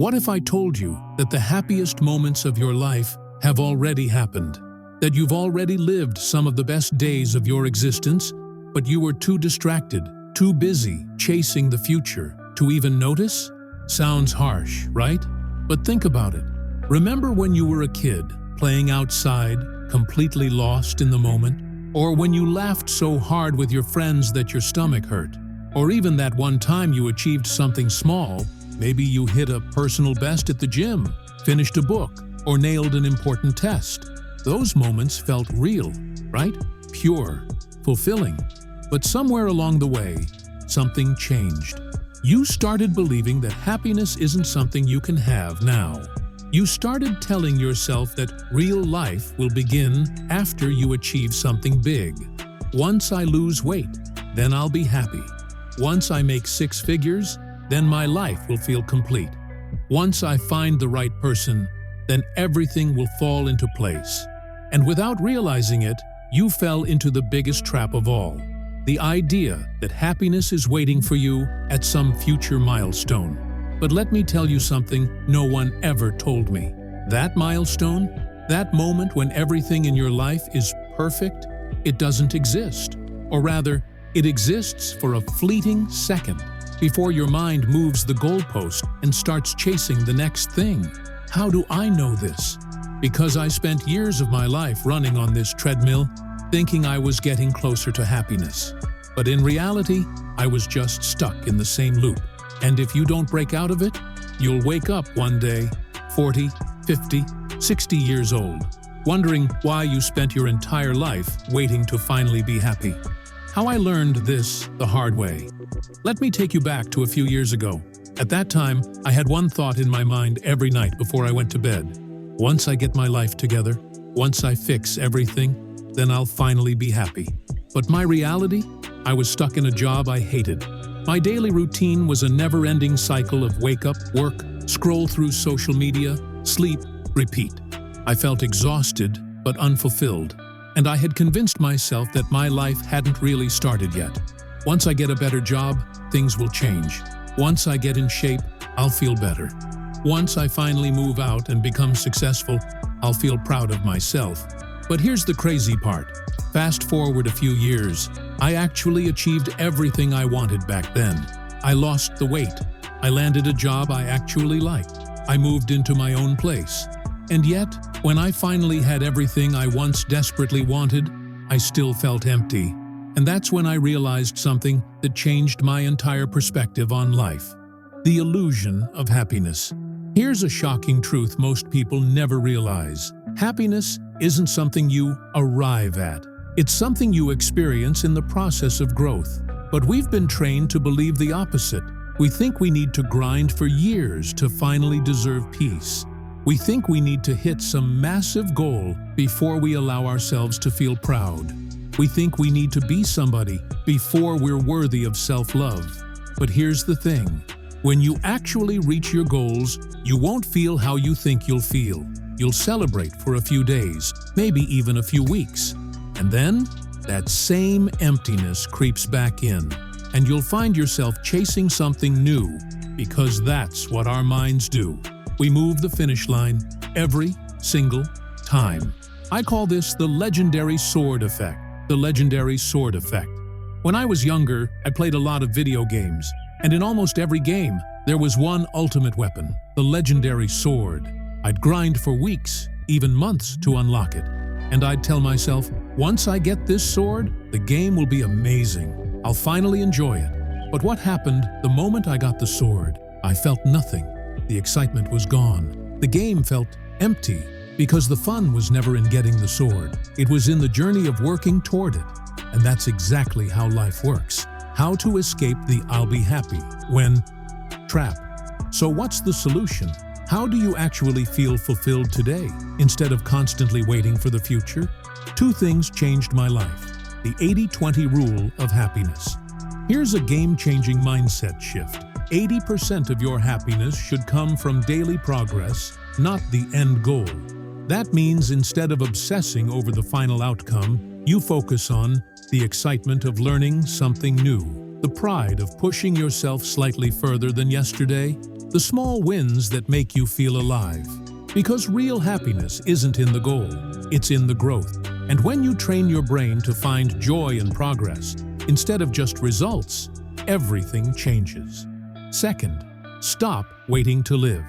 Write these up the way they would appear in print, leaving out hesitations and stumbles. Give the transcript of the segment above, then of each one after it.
What if I told you that the happiest moments of your life have already happened? That you've already lived some of the best days of your existence, but you were too distracted, too busy chasing the future to even notice? Sounds harsh, right? But think about it. Remember when you were a kid, playing outside, completely lost in the moment? Or when you laughed so hard with your friends that your stomach hurt? Or even that one time you achieved something small, maybe you hit a personal best at the gym, finished a book, or nailed an important test. Those moments felt real, right? Pure, fulfilling. But somewhere along the way, something changed. You started believing that happiness isn't something you can have now. You started telling yourself that real life will begin after you achieve something big. Once I lose weight, then I'll be happy. Once I make 6 figures, then my life will feel complete. Once I find the right person, then everything will fall into place. And without realizing it, you fell into the biggest trap of all. The idea that happiness is waiting for you at some future milestone. But let me tell you something no one ever told me. That milestone, that moment when everything in your life is perfect, it doesn't exist. Or rather, it exists for a fleeting second before your mind moves the goalpost and starts chasing the next thing. How do I know this? Because I spent years of my life running on this treadmill, thinking I was getting closer to happiness. But in reality, I was just stuck in the same loop. And if you don't break out of it, you'll wake up one day, 40, 50, 60 years old, wondering why you spent your entire life waiting to finally be happy. How I learned this the hard way. Let me take you back to a few years ago. At that time, I had one thought in my mind every night before I went to bed. Once I get my life together, once I fix everything, then I'll finally be happy. But my reality? I was stuck in a job I hated. My daily routine was a never-ending cycle of wake up, work, scroll through social media, sleep, repeat. I felt exhausted but unfulfilled, and I had convinced myself that my life hadn't really started yet. Once I get a better job, things will change. Once I get in shape, I'll feel better. Once I finally move out and become successful, I'll feel proud of myself. But here's the crazy part. Fast forward a few years, I actually achieved everything I wanted back then. I lost the weight. I landed a job I actually liked. I moved into my own place. And yet, when I finally had everything I once desperately wanted, I still felt empty. And that's when I realized something that changed my entire perspective on life. The illusion of happiness. Here's a shocking truth most people never realize. Happiness isn't something you arrive at. It's something you experience in the process of growth. But we've been trained to believe the opposite. We think we need to grind for years to finally deserve peace. We think we need to hit some massive goal before we allow ourselves to feel proud. We think we need to be somebody before we're worthy of self-love. But here's the thing. When you actually reach your goals, you won't feel how you think you'll feel. You'll celebrate for a few days, maybe even a few weeks. And then, that same emptiness creeps back in, and you'll find yourself chasing something new, because that's what our minds do. We move the finish line every single time. I call this the legendary sword effect. The legendary sword effect. When I was younger, I played a lot of video games, and in almost every game, there was one ultimate weapon, the legendary sword. I'd grind for weeks, even months, to unlock it. And I'd tell myself, once I get this sword, the game will be amazing. I'll finally enjoy it. But what happened the moment I got the sword? I felt nothing. The excitement was gone. The game felt empty because the fun was never in getting the sword. It was in the journey of working toward it. And that's exactly how life works. How to escape the I'll be happy when trap. So what's the solution? How do you actually feel fulfilled today instead of constantly waiting for the future? 2 things changed my life. The 80-20 rule of happiness. Here's a game-changing mindset shift. 80% of your happiness should come from daily progress, not the end goal. That means instead of obsessing over the final outcome, you focus on the excitement of learning something new, the pride of pushing yourself slightly further than yesterday, the small wins that make you feel alive. Because real happiness isn't in the goal, it's in the growth. And when you train your brain to find joy and progress, instead of just results, everything changes. Second, stop waiting to live.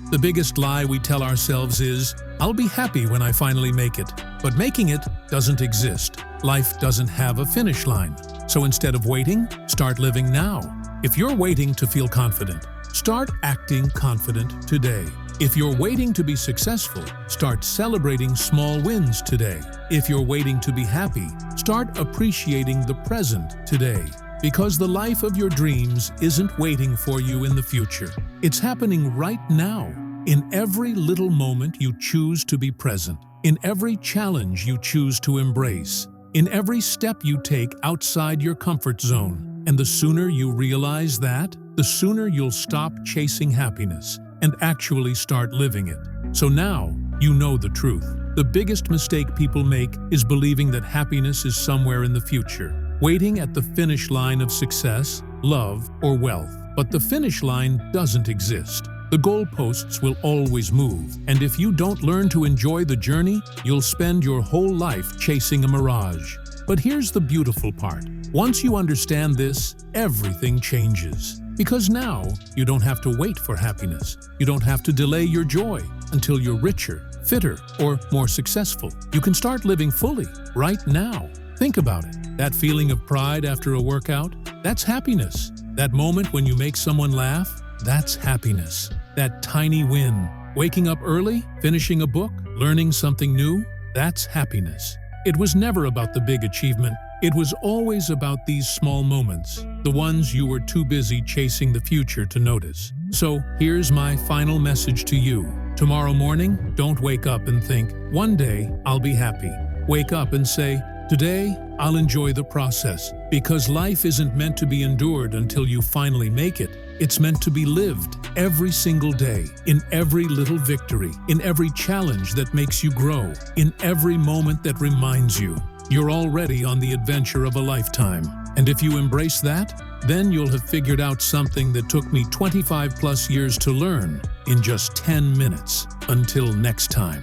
The biggest lie we tell ourselves is, I'll be happy when I finally make it. But making it doesn't exist. Life doesn't have a finish line. So instead of waiting, start living now. If you're waiting to feel confident, start acting confident today. If you're waiting to be successful, start celebrating small wins today. If you're waiting to be happy, start appreciating the present today. Because the life of your dreams isn't waiting for you in the future. It's happening right now. In every little moment you choose to be present. In every challenge you choose to embrace. In every step you take outside your comfort zone. And the sooner you realize that, the sooner you'll stop chasing happiness and actually start living it. So now, you know the truth. The biggest mistake people make is believing that happiness is somewhere in the future. Waiting at the finish line of success, love, or wealth. But the finish line doesn't exist. The goalposts will always move, and if you don't learn to enjoy the journey, you'll spend your whole life chasing a mirage. But here's the beautiful part. Once you understand this, everything changes. Because now, you don't have to wait for happiness. You don't have to delay your joy until you're richer, fitter, or more successful. You can start living fully, right now. Think about it. That feeling of pride after a workout, that's happiness. That moment when you make someone laugh, that's happiness. That tiny win. Waking up early, finishing a book, learning something new, that's happiness. It was never about the big achievement. It was always about these small moments, the ones you were too busy chasing the future to notice. So here's my final message to you. Tomorrow morning, don't wake up and think, one day I'll be happy. Wake up and say, today, I'll enjoy the process, because life isn't meant to be endured until you finally make it. It's meant to be lived every single day, in every little victory, in every challenge that makes you grow, in every moment that reminds you you're already on the adventure of a lifetime. And if you embrace that, then you'll have figured out something that took me 25 plus years to learn in just 10 minutes. Until next time.